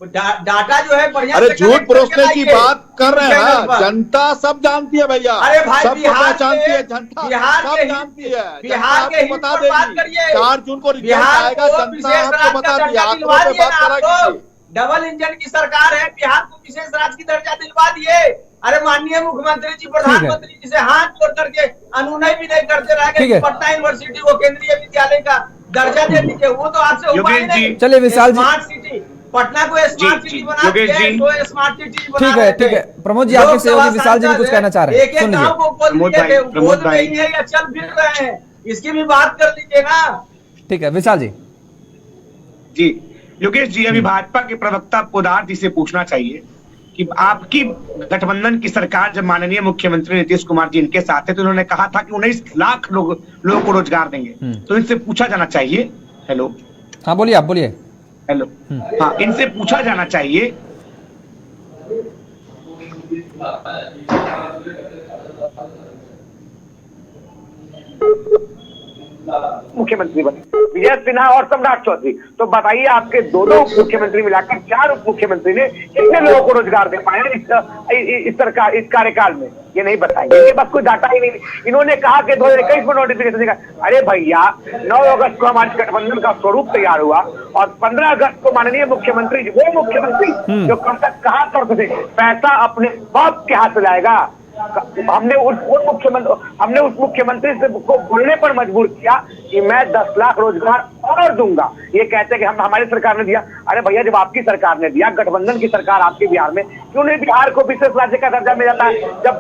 डाटा जो है बढ़िया। अरे झूठ परोसने की बात कर रहे हैं ना, जनता सब जानती है भैया। अरे भाई सब बिहार जानती है, जनता सब जानती है। बिहार के बता देगी 4 जून को रिजल्ट आएगा, जनता आपको बता दी। आंकड़ों पे बात करा। डबल इंजन की सरकार है, बिहार को विशेष राज्य की दर्जा दिलवा दिए। अरे माननीय मुख्यमंत्री जी, प्रधानमंत्री जी से हाथ जोड़ करके अनुनय भी नहीं करते रह गए। पटना यूनिवर्सिटी को केंद्रीय विद्यालय का दर्जा दे दीजिए, वो तो आपसे हुआ ही नहीं। चलिए विशाल जी, स्मार्ट सिटी पटना को स्मार्ट सिटी बना योगेश जी। तो स्मार्ट सिटी बना ठीक है, ठीक है। प्रमोद जी, आपके सहयोगी विशाल जी भी कुछ कहना चाह रहे हैं, एक एक सुन लीजिए। गांव को बोल प्रमोद दिए भाई, थे, प्रमोद बोल भाई। रही है या चल फिर रहे हैं, इसकी भी बात कर लीजिए ना। ठीक है विशाल जी। जी योगेश जी, अभी भाजपा के प्रवक्ता पोदार जी से पूछना चाहिए कि आपकी गठबंधन की सरकार जब माननीय मुख्यमंत्री नीतीश कुमार जी इनके साथ थे तो उन्होंने कहा था कि 19 लाख लोगों को रोजगार देंगे। तो इनसे पूछा जाना चाहिए, हेलो हाँ बोलिए, आप बोलिए। हेलो हाँ, इनसे पूछा जाना चाहिए मुख्यमंत्री बने विजय सिन्हा और सम्राट चौधरी। तो बताइए आपके दोनों मुख्यमंत्री मिलाकर 4 उप मुख्यमंत्री ने कितने लोगों को रोजगार दे पाए इस सरकार इस कार्यकाल में, ये नहीं बताएंगे। इनके पास कोई डाटा ही नहीं। इन्होंने कहा कि 2021 में नोटिफिकेशन देगा। अरे भैया 9 अगस्त को हमारे गठबंधन का स्वरूप तैयार हुआ और 15 अगस्त को माननीय मुख्यमंत्री वो मुख्यमंत्री जो कब तक कहा करते थे पैसा अपने बाप के हाथ में लाएगा, हमने उस मुख्यमंत्री से को बोलने पर मजबूर किया कि मैं 10 लाख रोजगार और दूंगा। ये कहते हैं कि हमारी सरकार ने दिया। अरे भैया जब आपकी सरकार ने दिया, गठबंधन की सरकार आपके बिहार में, क्यों नहीं बिहार को विशेष राज्य का दर्जा मिल जाता है? जब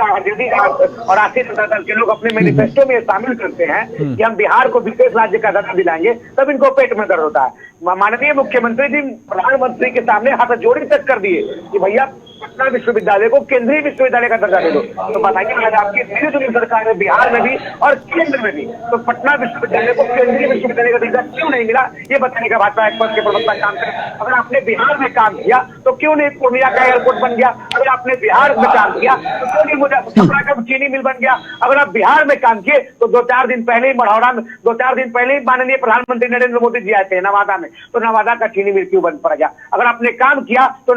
आरजेडी और राष्ट्रीय जनता दल के लोग अपने मैनिफेस्टो में शामिल करते हैं कि हम बिहार को विशेष राज्य का दर्जा दिलाएंगे, तब इनको पेट में दर्द होता है। माननीय मुख्यमंत्री जी प्रधानमंत्री के सामने हाथ जोड़ी तक कर दिए कि भैया पटना विश्वविद्यालय को केंद्रीय विश्वविद्यालय का दर्जा दे दो। तो बताइए आज आपकी जो सरकार है बिहार में भी और केंद्र में भी, तो पटना विश्वविद्यालय को केंद्रीय विश्वविद्यालय का दर्जा क्यों नहीं मिला, ये बताने का भाजपा एक्सपर्ट के प्रवक्ता काम करें। अगर आपने बिहार में काम किया तो क्यों नहीं पूर्णिया का एयरपोर्ट बन गया? अगर आपने बिहार में काम किया तो क्यों नहीं मुजफ्फरपुर का चीनी मिल बन गया? अगर आप बिहार में काम किए तो 2-4 दिन पहले ही मढ़ौरा में 2-4 दिन पहले ही माननीय प्रधानमंत्री नरेंद्र मोदी जी आए थे नवादा में, तो नवादा का चीनी मिल क्यों बंद पड़ गया? अगर आपने काम किया तो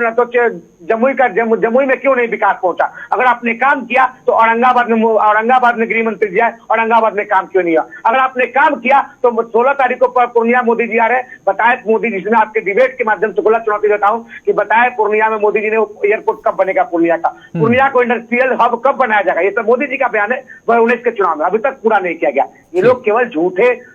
जमुई में क्यों नहीं विकास पहुंचा? अगर आपने काम किया तो औरंगाबाद में गृह मंत्री जी आए, औरंगाबाद में काम क्यों नहीं हुआ? अगर आपने काम किया तो 16 तारीख को पूर्णिया मोदी जी आ रहे, बताए मोदी जी, जिसमें आपके डिबेट के माध्यम से खुला चुनौती देता हूं कि बताए पूर्णिया में मोदी जी ने एयरपोर्ट कब बनेगा पूर्णिया का, पूर्णिया को इंडस्ट्रियल हब कब बनाया जाएगा? ये सब मोदी जी का बयान है 2019 के चुनाव में, अभी तक पूरा नहीं किया गया। ये लोग केवल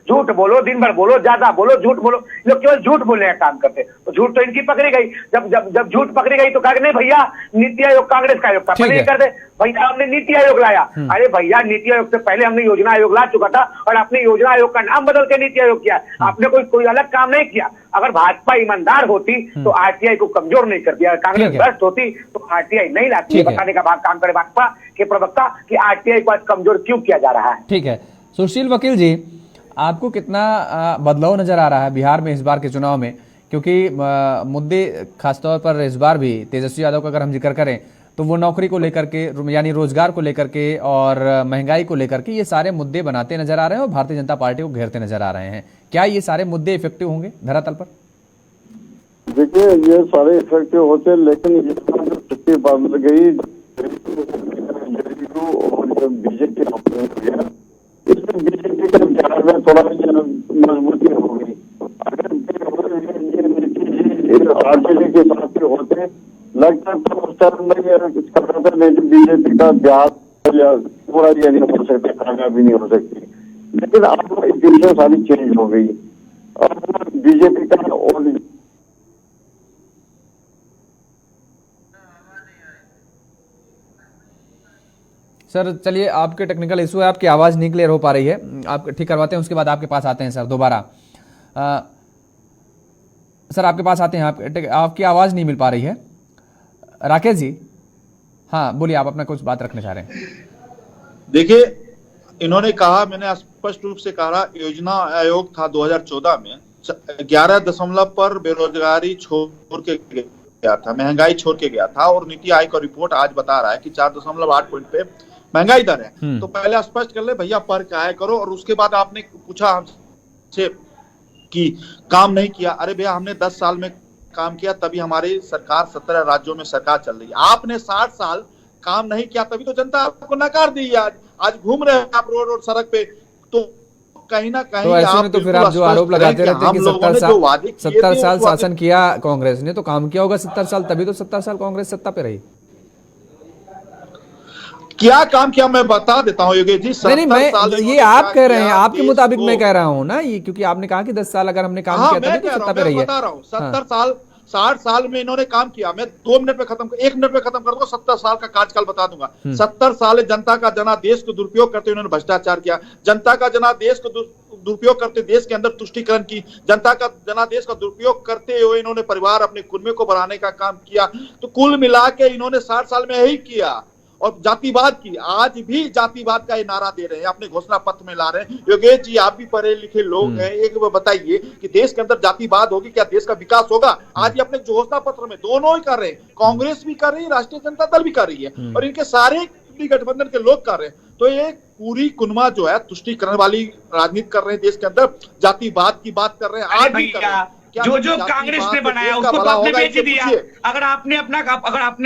झूठ बोलो, दिन भर बोलो, ज्यादा बोलो, झूठ बोलो, लोग केवल झूठ बोलने का काम करते। तो झूठ तो इनकी पकड़ी गई। जब झूठ पकड़ी गई तो कहा नहीं भैया नीति आयोग कांग्रेस का आयोग था, पहले ये कर दे भैया हमने नीति आयोग लाया। अरे भैया नीति आयोग से पहले हमने योजना आयोग ला चुका था और आपने योजना आयोग का नाम बदल के नीति आयोग किया। आपने कोई अलग काम नहीं किया। अगर भाजपा ईमानदार होती तो आरटीआई को कमजोर नहीं करती, अगर कांग्रेस भ्रष्ट होती तो आरटीआई नहीं लाती। है बताने का काम करे भाजपा के प्रवक्ता कि आरटीआई को कमजोर क्यों किया जा रहा है। ठीक है सुशील वकील जी, आपको कितना बदलाव नजर आ रहा है बिहार में इस बार के चुनाव में? क्योंकि मुद्दे खासतौर पर इस बार भी तेजस्वी यादव का अगर हम जिक्र करें तो वो नौकरी को लेकर के, यानी रोजगार को लेकर के और महंगाई को लेकर के ये सारे मुद्दे बनाते नजर आ रहे हैं और भारतीय जनता पार्टी को घेरते नजर आ रहे हैं। क्या ये सारे मुद्दे इफेक्टिव होंगे धरातल पर? देखिए ये सारे इफेक्टिव होते, लेकिन ये जो छुट्टी बदल गई और बीजेपी इसमें बीजेपी के बिहार में थोड़ा मजबूती हो गई। अगर आरजेडी के साथ होते लगता तो उस टाइम में बीजेपी का बिहार पूरा ये नहीं हो सकता, कामयाबी नहीं हो सकती। लेकिन अब दिशा सारी चेंज हो गई। अब बीजेपी का और सर चलिए, आपके टेक्निकल इशू है, आपकी आवाज़ नहीं क्लियर हो पा रही है, आप ठीक करवाते हैं, उसके बाद आपके पास आते हैं सर दोबारा। सर आपके पास आते हैं, आपकी आवाज़ नहीं मिल पा रही है। राकेश जी, हाँ बोलिए, आप अपना कुछ बात रखना चाह रहे हैं। देखिए इन्होंने कहा, मैंने स्पष्ट रूप से कहा, योजना आयोग था 2014 में 11 दशमलव पर बेरोजगारी छोड़ के गया था, महंगाई छोड़ के गया था, और नीति आयोग का रिपोर्ट आज बता रहा है कि 4.8 पॉइंट पे महंगाई दर है। तो पहले स्पष्ट कर ले भैया, पर क्या है करो। और उसके बाद आपने पूछा हमसे कि काम नहीं किया। अरे भैया हमने 10 साल में काम किया, तभी हमारी सरकार 17 राज्यों में सरकार चल रही है। आपने 60 साल काम नहीं किया, तभी तो जनता आपको नकार दी है। आज घूम रहे हैं आप रोड और सड़क पे, तो कहीं ना कहीं तो ऐसे में तो फिर आप जो आरोप लगाते रहते हैं कि 70 साल शासन किया कांग्रेस ने, तो काम किया होगा 70 साल, तभी तो 70 साल कांग्रेस सत्ता पे रही। क्या काम किया मैं बता देता हूँ योगेश जी। नहीं, 70 साल मैं ये इन्होंने आप क्या कह रहे हैं, किया आपके देश मुताबिक को। मैं कह रहा हूँ ना, ये क्योंकि आपने कहा कि 10 साल अगर हमने काम किया तभी तो सत्ता पे रही है। बता रहा हूँ 70 साल 60 साल में इन्होंने काम किया। मैं 2 मिनट में खत्म 1 मिनट में खत्म कर दूंगा, 70 साल का कार्यकाल बता दूंगा। 70 साल जनता का जनादेश को दुरुपयोग करते उन्होंने भ्रष्टाचार किया, जनता का जनादेश को दुरुपयोग करते देश के अंदर तुष्टीकरण की, जनता का जनादेश का दुरुपयोग करते हुए इन्होंने परिवार अपने कुनबे को बढ़ाने का काम किया। तो कुल मिला के इन्होंने 60 साल में यही किया। और जातिवाद की, आज भी जातिवाद का ये नारा दे रहे हैं, अपने घोषणा पत्र में ला रहे हैं। योगेश जी आप भी पढ़े लिखे लोग हैं, एक बताइए कि देश के अंदर जातिवाद होगी क्या देश का विकास होगा? आज ये अपने घोषणा पत्र में दोनों ही कर रहे हैं, कांग्रेस भी कर रही है, राष्ट्रीय जनता दल भी कर रही है, और इनके सारे गठबंधन के लोग कर रहे हैं। तो ये पूरी कुनमा जो है तुष्टीकरण वाली राजनीति कर रहे हैं, देश के अंदर जातिवाद की बात कर रहे हैं। आज भी कर रहे हैं। जो कांग्रेस ने बनाया उसको तो आपने बेच दिया। अगर आपने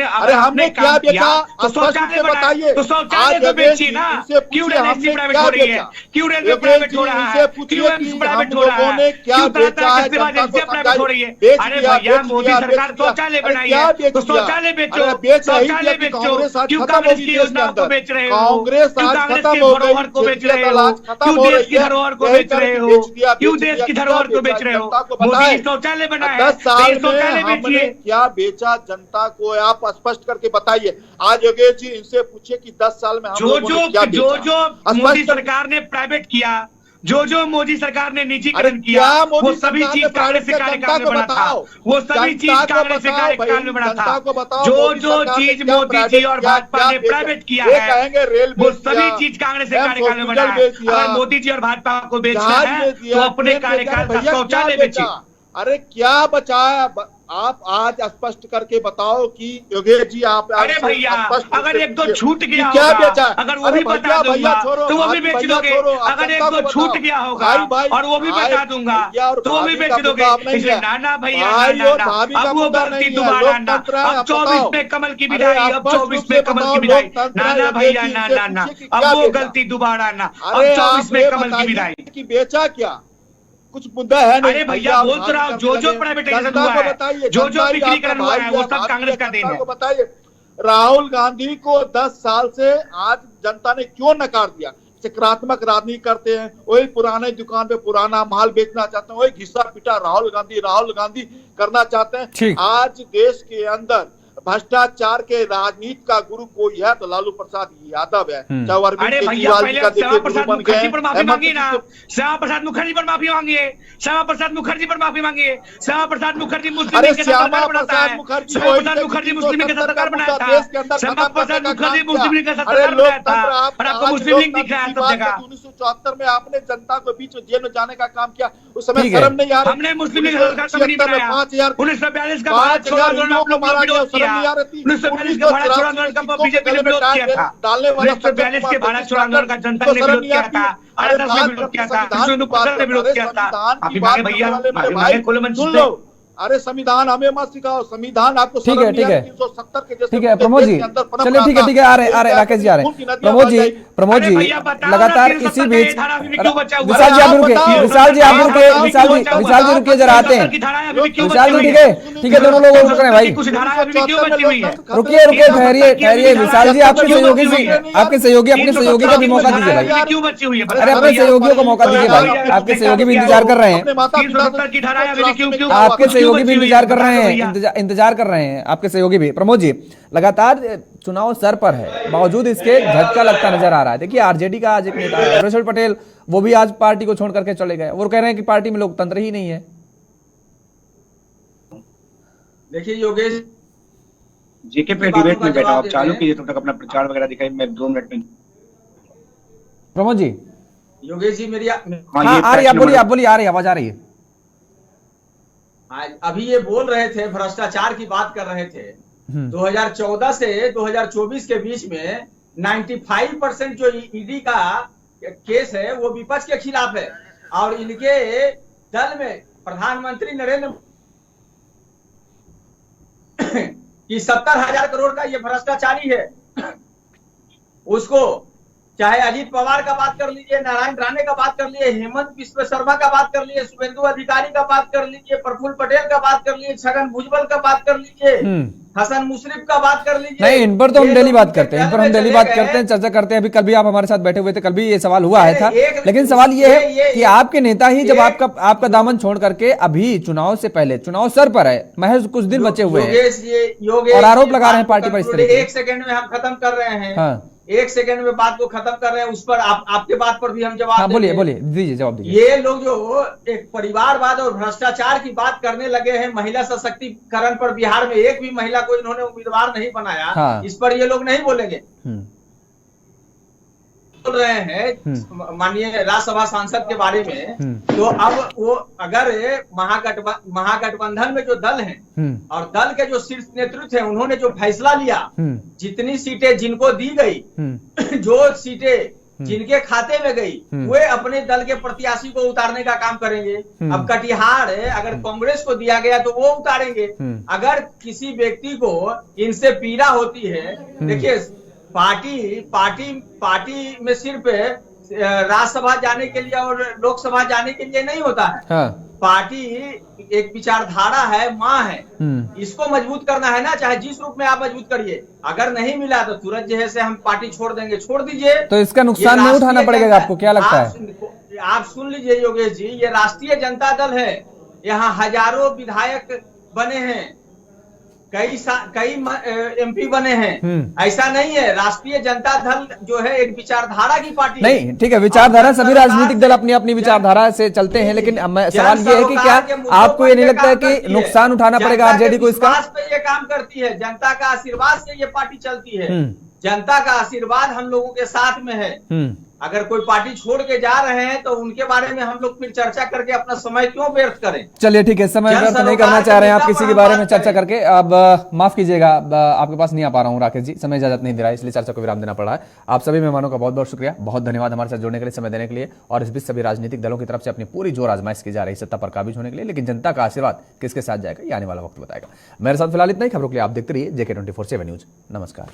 अरे हमने क्या बेचा? तो शौचालय बताइए, तो शौचालय तो बेचिए ना। क्यों रेलवे प्राइवेट हो रही है? क्यों रेलवे प्राइवेट हो रहा है? क्यों एम्स प्राइवेट हो रहा है? क्यों तरह-तरह की सेवा एजेंसियां प्राइवेट हो रही है? अरे भैया मोदी सरकार शौचालय बनाई है तो शौचालय बेचो, शौचालय बेचो। क्यों कांग्रेस की योजनाओं को बेच रहे हो? क्यों कांग्रेस की धरोहर को बेच रहे हो? क्यों देश की धरोहर को बेच रहे हो? क्यों देश की धरोहर को बेच रहे हो? शौचालय बना है, 10 साल में शौचालय हमने क्या बेचा जनता को, आप स्पष्ट करके बताइए। आज योगेश जी इनसे पूछिए कि 10 साल में हम लोगों ने क्या बेचा? जो मोदी सरकार ने प्राइवेट किया, जो मोदी सरकार ने निजीकरण किया, वो सभी चीज कांग्रेस के कार्यकाल में बना था। वो सभी चीज कांग्रेस के कार्यकाल में बना था। जो चीज मोदी जी और भाजपा ने प्राइवेट किया है, वो सभी चीज कांग्रेस के कार्यकाल में बना है। अगर मोदी जी और भाजपा को बेचना है तो अपने कार्यकाल का शौचालय बेचिए। अरे क्या बचाया? आप आज स्पष्ट करके बताओ कि योगेश जी आप। अरे भैया अगर एक दो छूट गया क्या होगा, बेचा? अगर वो भी बता दूंगा तो वो भी बेच दोगे। अगर एक दो छूट गया होगा और वो भी बता दूंगा तो वो भी बेच दोगे। इसलिए नाना भैया नाना, अब वो गलती दोबारा ना। अब 24 में कमल की विदाई, अब 24 में कमल की विदाई। नाना भैया नाना, अब वो गलती दोबारा ना। अब 24 में कमल की विदाई। की बेचा क्या? कुछ मुद्दा है नहीं। अरे भैया बोल तो रहा हूं, जो प्राइवेटाइजेशन हुआ है, जो बिक्रीकरण हुआ है, वो सब कांग्रेस का देन है। बताइए राहुल गांधी को 10 साल से आज जनता ने क्यों नकार दिया? सकारात्मक राजनीति करते हैं, वही पुराने दुकान पे पुराना माल बेचना चाहते हैं, वही घिसा पिटा राहुल गांधी करना चाहते हैं। आज देश के अंदर भ्रष्टाचार के राजनीति का गुरु कोई है तो लालू प्रसाद यादव है। चाहे अरविंद केजरीवाल जी का देखिए गुरु बन गए। पर माफी मांगी ना, श्यामा प्रसाद मुखर्जी पर माफी मांगिए, श्यामा प्रसाद मुखर्जी पर माफी मांगिए। श्यामा प्रसाद मुखर्जी मुस्लिम लीग के सरकार बनाता है। श्यामा प्रसाद मुखर्जी मुस्लिम लीग का सरकार बनाया था। श्यामा प्रसाद मुखर्जी मुस्लिम लीग का सरकार बनाया था और आपको मुस्लिम लीग दिख रहा है सब जगह। 1974 में आपने जनता को बीच में जेल में जाने का काम किया, उस समय शर्म नहीं आ रही? हमने मुस्लिम लीग का सरकार कभी नहीं बनाया। 1942 का भारत छोड़ो आंदोलन आप लोग ने विरोध किया। 1942 के भारत छोड़ो आंदोलन का बीजेपी ने विरोध किया था। 1942 के भारत छोड़ो आंदोलन का जनता ने विरोध किया था, आरएसएस ने विरोध किया था, विश्व ने विरोध किया था। माफी मांगे भैया, माफी मांगे खुले मन से। अरे संविधान हमें मत सिखाओ, संविधान आपको ठीक है 370 के जैसे। ठीक है प्रमोद जी, चलिए ठीक है आ रहे राकेश जी आ रहे हैं। प्रमोद जी लगातार इसी बीच विशाल जी आप रुकिए जरा, आते हैं विशाल जी। ठीक है दोनों लोग रुक रहे हैं भाई, रुकिए ठहरिए विशाल जी। आपके सहयोगी अपने सहयोगी का भी मौका दीजिए भाई। अरे अपने सहयोगियों को मौका दीजिए भाई, आपके सहयोगी भी इंतजार कर रहे हैं। आपके सहयोगी भी इंतजार कर रहे हैं आपके सहयोगी भी। प्रमोद जी लगातार चुनाव सर पर है, बावजूद इसके झटका लगता नजर आ रहा है। देखिए आरजेडी का आज एक नेता है वृषभ पटेल, वो भी आज पार्टी को छोड़ करके चले गए। वो कह रहे हैं कि पार्टी में लोकतंत्र ही नहीं है। देखिए योगेश जेके पे डिबेट में बैठा, आप चालू कीजिए तब तक अपना प्रचार वगैरह दिखाई, मैं 2 मिनट में। प्रमोद जी, योगेश जी मेरी आ रही है, बोलिए आ रही है, आवाज आ रही है। अभी ये बोल रहे थे, भ्रष्टाचार की बात कर रहे थे। 2014 से 2024 के बीच में 95% जो ईडी का केस है वो विपक्ष के खिलाफ है, और इनके दल में प्रधानमंत्री नरेंद्र कि 70,000 करोड़ का ये भ्रष्टाचारी है, उसको चाहे अजीत पवार का बात कर लीजिए, नारायण राणे का बात कर लीजिए, हेमंत बिस्व शर्मा का बात कर लीजिए, शुभेंदु अधिकारी का बात कर लीजिए, प्रफुल्ल पटेल का बात कर लीजिए, छगन भुजबल का बात कर लीजिए, हसन मुशर्रफ का बात कर लीजिए। नहीं, इन पर तो हम डेली बात करते हैं, इन पर हम डेली बात करते हैं, चर्चा करते हैं। अभी कल भी आप हमारे साथ बैठे हुए थे, कल भी ये सवाल हुआ है था। लेकिन सवाल ये है कि आपके नेता ही जब आपका दामन छोड़ करके अभी चुनाव से पहले, चुनाव सर पर है, महज कुछ दिन बचे हुए हैं और आरोप लगा रहे हैं पार्टी पर इस तरह। एक सेकंड में हम खत्म कर रहे हैं, एक सेकंड में बात को खत्म कर रहे हैं, उस पर आपके बात पर भी हम जवाब बोलिए दीजिए, जवाब दीजिए। ये लोग जो एक परिवारवाद और भ्रष्टाचार की बात करने लगे हैं, महिला सशक्तिकरण पर बिहार में एक भी महिला को इन्होंने उम्मीदवार नहीं बनाया, इस पर ये लोग नहीं बोलेंगे। बोल रहे हैं माननीय राज्यसभा सांसद के बारे में, तो अब वो अगर महागठबंधन में जो दल है और दल के जो शीर्ष नेतृत्व है, उन्होंने जो फैसला लिया, जितनी सीटें जिनको दी गई, जो सीटें जिनके खाते में गई, वे अपने दल के प्रत्याशी को उतारने का काम करेंगे। अब कटिहार अगर कांग्रेस को दिया गया तो वो उतारेंगे। अगर किसी व्यक्ति को इनसे पीड़ा होती है, देखिए पार्टी में सिर्फ राज्यसभा जाने के लिए और लोकसभा जाने के लिए नहीं होता है। पार्टी एक विचारधारा है, माँ है, इसको मजबूत करना है ना, चाहे जिस रूप में आप मजबूत करिए। अगर नहीं मिला तो तुरंत जो है से हम पार्टी छोड़ देंगे, छोड़ दीजिए। तो इसका नुकसान नहीं उठाना पड़ेगा आपको, क्या लगता है? आप सुन लीजिए योगेश जी, ये राष्ट्रीय जनता दल है, यहाँ हजारों विधायक बने हैं, कई एमपी बने हैं। ऐसा नहीं है, राष्ट्रीय जनता दल जो है एक विचारधारा की पार्टी नहीं, ठीक है, विचारधारा सभी राजनीतिक दल अपनी अपनी विचारधारा से चलते हैं, लेकिन सवाल ये है कि क्या आपको ये नहीं लगता है कि नुकसान उठाना पड़ेगा आरजेडी को इसका? पे ये काम करती है, जनता का आशीर्वाद से ये पार्टी चलती है, जनता का आशीर्वाद हम लोगों के साथ में है। अगर कोई पार्टी छोड़ के जा रहे हैं तो उनके बारे में हम लोग फिर चर्चा करके अपना समय क्यों व्यर्थ करें? चलिए ठीक है, समय व्यर्थ नहीं करना चाह रहे हैं आप किसी के बारे में चर्चा करके। अब माफ कीजिएगा, आपके पास नहीं आ पा रहा हूँ राकेश जी, समय इजाजत नहीं दे रहा है, इसलिए चर्चा को विराम देना पड़ रहा है। आप सभी मेहमानों का बहुत बहुत शुक्रिया, बहुत धन्यवाद हमारे साथ जुड़ने के लिए, समय देने के लिए। और इस बीच सभी राजनीतिक दलों की तरफ से अपनी पूरी जोर आजमाइश की जा रही सत्ता पर काबिज होने के लिए, लेकिन जनता का आशीर्वाद किसके साथ जाएगा ये आने वाला वक्त बताएगा। मेरे साथ फिलहाल इतना ही। खबरों के लिए आप देखते रहिए JK 24/7 न्यूज। नमस्कार।